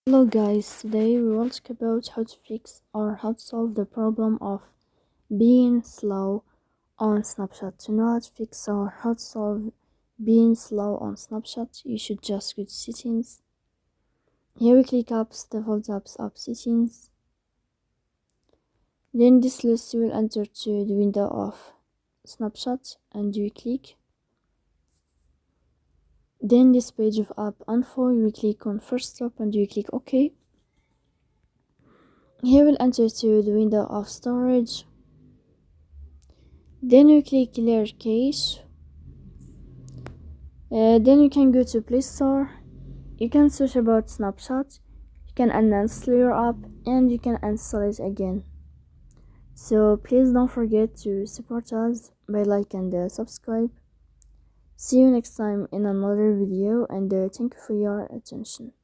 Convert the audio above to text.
Hello guys, today we will talk about how to fix or how to solve the problem of being slow on Snapchat. To know how to fix or how to solve being slow on Snapchat, you should just go to settings. Here we click apps, default apps, app settings. Then this list will enter to the window of Snapchat and you click. Then this page of app info, you will click on first stop and you click OK. Here we'll enter to the window of storage. Then you click clear cache. Then you can go to Play Store. You can search about Snapchat. You can uninstall your app and you can install it again. So please don't forget to support us by like and subscribe. See you next time in another video and thank you for your attention.